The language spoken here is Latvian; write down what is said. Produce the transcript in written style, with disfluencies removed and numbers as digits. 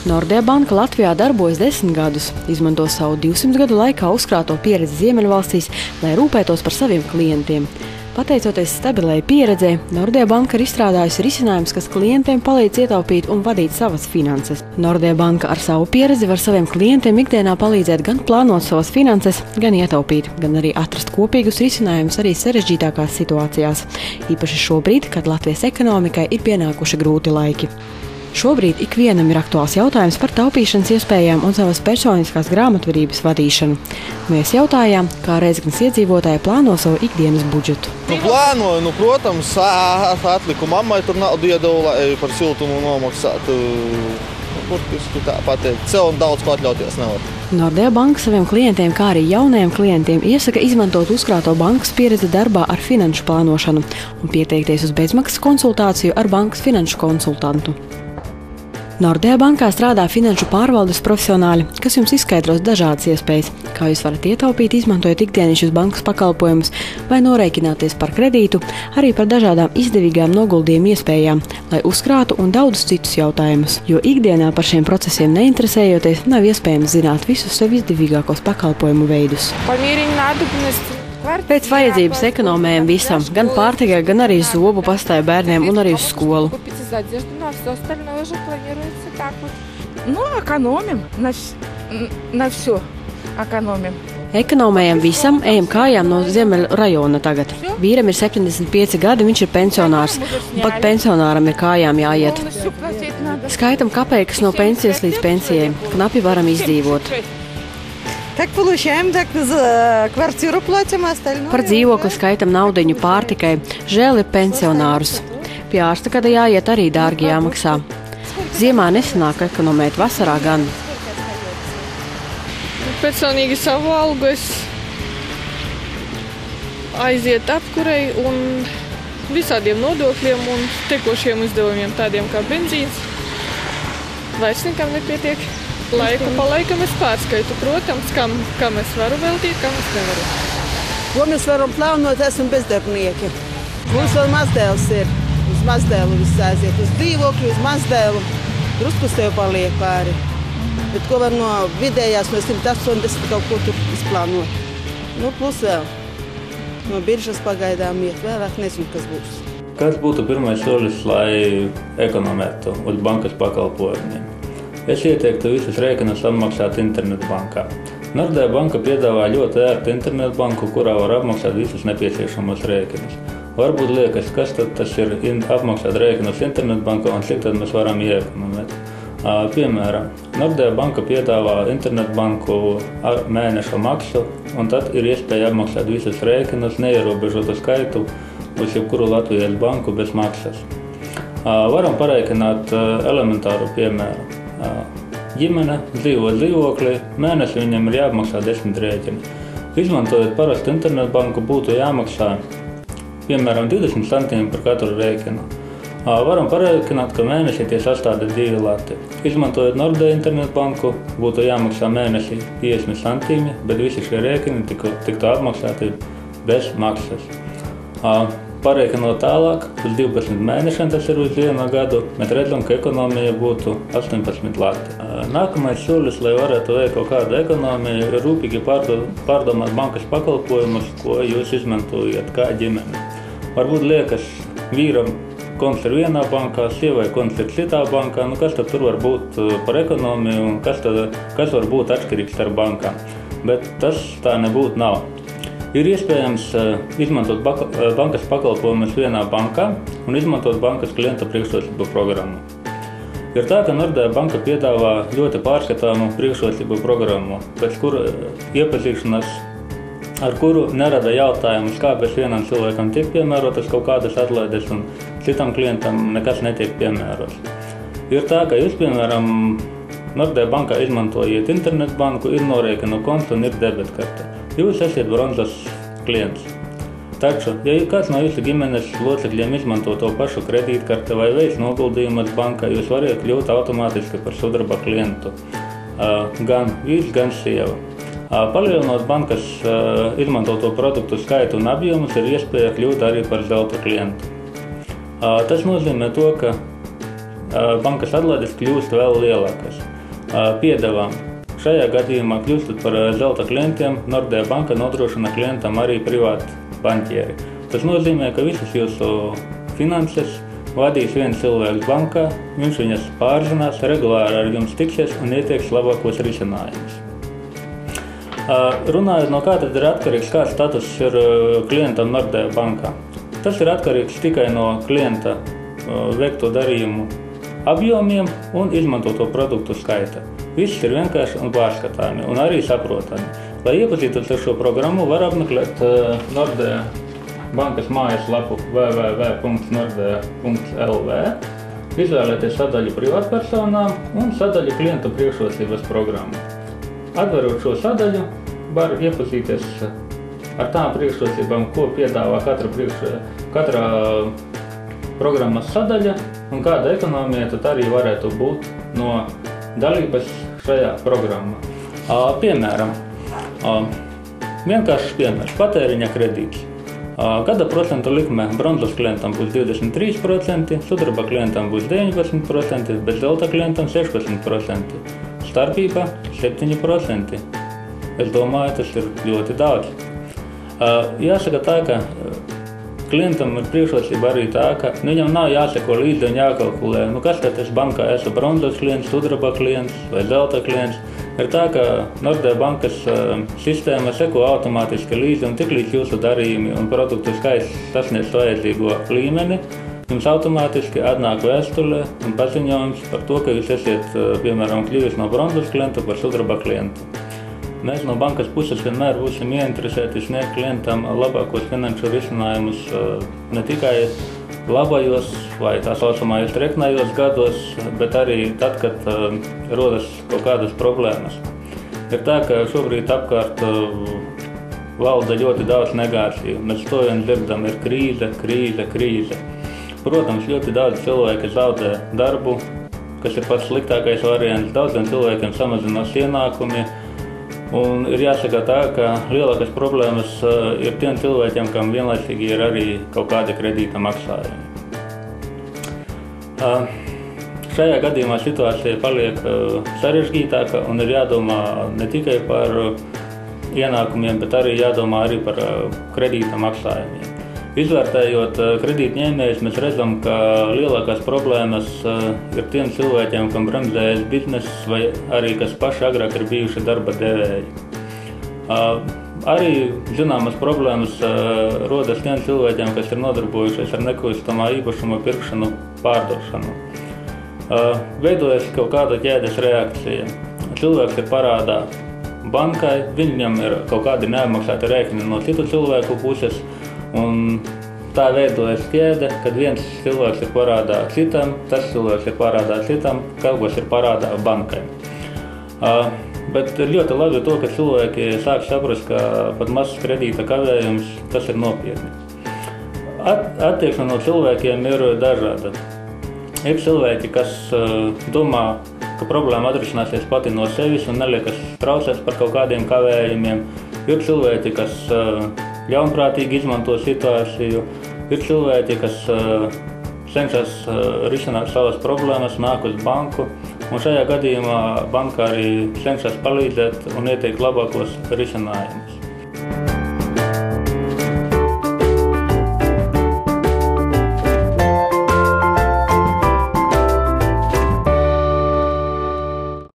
Nordea banka Latvijā darbojas 10 gadus, izmanto savu 200 gadu laikā uzkrāto pieredzi Ziemeļvalstīs, lai rūpētos par saviem klientiem. Pateicoties stabilai pieredzei, Nordea banka ir izstrādājusi risinājumus, kas klientiem palīdz ietaupīt un vadīt savas finanses. Nordea banka ar savu pieredzi var saviem klientiem ikdienā palīdzēt gan plānot savas finanses, gan ietaupīt, gan arī atrast kopīgus risinājumus arī sarežģītākās situācijās. Īpaši šobrīd, kad Latvijas ekonomikai ir pienākuši grūti laiki. Šobrīd ikvienam ir aktuāls jautājums par taupīšanas iespējām un savas personiskās grāmatvedības vadīšanu. Mēs jautājām, kā Rēzeknes iedzīvotāji plāno savu ikdienas budžetu. Plānoju, protams, atliku mammai tur naudu iedevu, lai par siltumu nomaksātu. Burtiski tā pateikt, sev daudz ko atļauties nevar. Nordea banka saviem klientiem, kā arī jaunajiem klientiem, iesaka izmantot uzkrāto bankas pieredzi darbā ar finanšu plānošanu un pieteikties uz bezmaksas konsultāciju ar bankas finanšu konsultantu. Nordea bankā strādā finanšu pārvaldes profesionāļi, kas jums izskaidros dažādas iespējas, kā jūs varat ietaupīt, izmantojot ikdienišķus bankas pakalpojumus vai norēķināties par kredītu, arī par dažādām izdevīgām noguldījuma iespējām, lai uzkrātu un daudzus citus jautājumus, jo ikdienā par šiem procesiem neinteresējoties nav iespējams zināt visus sev izdevīgākos pakalpojumu veidus. Pēc vajadzības ekonomējam visam, gan pārtikai, gan arī zobu pastai bērniem un arī uz skolu. Ekonomējam visam, ejam kājām no Ziemeļu rajona tagad. Vīram ir 75 gadi, viņš ir pensionārs, un pat pensionāram ir kājām jāiet. Skaitam kapeikas no pensijas līdz pensijai, knapi varam izdzīvot. Par dzīvokli skaitam naudiņu pārtikai, žēl ir pensionārus. Pie ārsta, kad jāiet, arī dārgi jāmaksā. Ziemā nesanāk ekonomēt, vasarā gan. Personīgi savu algu es aiziet apkurei un visādiem nodokļiem un tekošiem izdevumiem, tādiem kā benzīns. Vairs nekam nepietiek. Laiku pa laikam es pārskaitu, protams, kam es varu veltīt, kam es nevaru. Ko mēs varam plānot, esam bezdarbnieki. Mums vēl mazdēls ir. Uz mazdēlu viss aiziet, uz dzīvokļu, uz mazdēlu. Drusku tev paliek pāri. Bet ko var no vidējās, no 180 kaut ko tur izplānot. Plus vēl. No biržas pagaidām iet, vēlāk nezinu, kas būs. Kas būtu pirmais solis, lai ekonomētu uz bankas pakalpojumiem? Es ieteiktu visus rēķinus apmaksāt internetbankā. Nordea banka piedāvā ļoti ērtu internetbanku, kurā var apmaksāt visus nepieciešamos rēķinus. Varbūt liekas, kas tad tas ir apmaksāt rēķinus internetbankā un cik tad mēs varam iekonomēt. Piemēram, Nordea banka piedāvā internetbanku ar mēneša maksu, un tad ir iespēja apmaksāt visus rēķinus neierobežotu skaitu uz jebkuru Latvijas banku bez maksas. Varam pareikināt elementāru piemēru. Ģimene dzīvo dzīvoklī, mēnesi viņam ir jāapmaksā 10 rēķini. Izmantojot parastu internetbanku, būtu jāmaksā, piemēram, 20 centiem par katru rēķinu. Varam pareikināt, ka mēnesī tie sastāda 2 lati. Izmantojot Nordea internetbanku, būtu jāmaksā mēnesī 50 centīmi, bet visi šie rēķini tiktu apmaksāti bez maksas. Pareikinot tālāk, uz 12 mēnešiem, tas ir uz 1 gadu, mēs redzam, ka ekonomija būtu 18 lati. Nākamais solis, lai varētu veikt kaut kādu ekonomiju, ir rūpīgi pārdomāt bankas pakalpojumus, ko jūs izmantojat kā ģimene. Varbūt liekas, vīram konts ir vienā bankā, sievai konts ir citā bankā, kas tad tur var būt par ekonomiju un kas var būt atšķirīgs starp bankām. Bet tas tā nebūtu nav. Ir iespējams izmantot bankas pakalpojumus vienā bankā un izmantot bankas klienta priekšrocību programmu. Ir tā, ka Nordea banka piedāvā ļoti pārskatāmu priekšrocību programmu, pēc kura iepazīšanās, ar kuru nerada jautājumus, kāpēc vienam cilvēkam tiek piemērotas kaut kādas atlaides un citam klientam nekas netiek piemērots. Ir tā, ka jūs, piemēram, Nordea bankā izmantojiet internetbanku, ir norēķinu kontu un ir debetkarte. Jūs esat bronzas klients. Taču, ja kāds no jūsu ģimenes locekļiem izmanto to pašu kredītkarti vai veic noguldījumus bankā, jūs varat kļūt automātiski par sudraba klientu. Gan vīrs, gan sieva. Palielinot bankas izmantoto produktu skaitu un apjomus, ir iespēja kļūt arī par zelta klientu. Tas nozīmē to, ka bankas atlaides kļūst vēl lielākas. Piedevām. Šajā gadījumā kļūstot par zelta klientiem, Nordea banka nodrošina klientam arī privātu banķieri. Tas nozīmē, ka visas jūsu finanses vadīs viens cilvēks bankā, viņš viņas pārzinās, regulāri ar jums tiksies un ieteiks labākos risinājumus. Runājot no kā tad ir atkarīgs, kāds status ir klientam Nordea bankā. Tas ir atkarīgs tikai no klienta veikto darījumu apjomiem un izmantoto produktu skaita. Viss ir vienkārši un pārskatāmi un arī saprotami. Lai iepazītos ar šo programmu, var apmeklēt Nordea bankas mājaslapu www.nordea.lv, izvēlēties sadaļu privātpersonām un sadaļu klientu priekšrocības programmu. Atverot šo sadaļu, var iepazīties ar tām priekšrocībām, ko piedāvā katra programmas sadaļa un kāda ekonomija tad arī varētu būt no dalības šajā programmā. Piemēram, vienkāršs piemērs – patēriņa kredīts. Gada procentu likme bronzas klientam būs 23%, sudraba klientam būs 19%, bet zelta klientam 16%. Starpība 7%. Es domāju, tas ir ļoti daudz. Jāsaka tā, ka klientam ir priekšrocība arī tā, ka viņam nav jāseko līdzi un jākalkulē, kas tad es bankā esmu bronzas klients, sudraba klients vai zelta klients. Ir tā, ka Nordea bankas sistēma seko automātiski līdzi un tiklīdz jūsu darījumi un produktu skaits sasniedz vajadzīgo līmeni, jums automātiski atnāk vēstule un paziņojums par to, ka jūs esiet, piemēram, kļuvis no bronzas klientu par sudraba klientu. Mēs no bankas puses vienmēr būsim ieinteresēti sniegt klientam labākos finanšu risinājumus ne tikai labajos vai tā saucamajos treknajos gados, bet arī tad, kad rodas kaut kādas problēmas. Ir tā, ka šobrīd apkārt valda ļoti daudz negāciju. Mēs to vien dzirdam, ir krīze. Protams, ļoti daudz cilvēki zaudē darbu, kas ir pats sliktākais variants. Daudziem cilvēkiem samazinās ienākumi. Un ir jāsaka tā, ka lielākas problēmas ir tiem cilvēkiem, kam vienlaicīgi ir arī kaut kādi kredīta maksājumi. Šajā gadījumā situācija paliek sarežģītāka un ir jādomā ne tikai par ienākumiem, bet arī jādomā arī par kredīta maksājumiem. Izvērtējot kredītņēmējus, mēs redzam, ka lielākās problēmas ir tiem cilvēkiem, kam bremzējas bizness vai arī kas paši agrāk ir bijuši darba devēji. Arī zināmas problēmas rodas tiem cilvēkiem, kas ir nodarbojušies ar nekustamā īpašuma pirkšanu, pārdošanu. Veidojas kaut kāda ķēdes reakcija. Cilvēks ir parādā bankai, viņam ir kaut kādi neapmaksāti rēķini no citu cilvēku puses, un tā veidojas ķēde, kad viens cilvēks ir parādā citam, tas cilvēks ir parādā citam, kaut kas ir parādā bankai. Bet ir ļoti labi to, ka cilvēki sāk saprast, ka pat mazs kredīta kavējums, tas ir nopietni. Attieksme no cilvēkiem ir dažāda. Ir cilvēki, kas domā, ka problēma atrisināsies pati no sevis un neliekas traucēs par kaut kādiem kavējumiem. Ir cilvēki, kas ļaunprātīgi izmanto situāciju, ir cilvēki, kas cenšas risināt savas problēmas, nāk uz banku, un šajā gadījumā banka arī cenšas palīdzēt un ieteikt labākos risinājumus.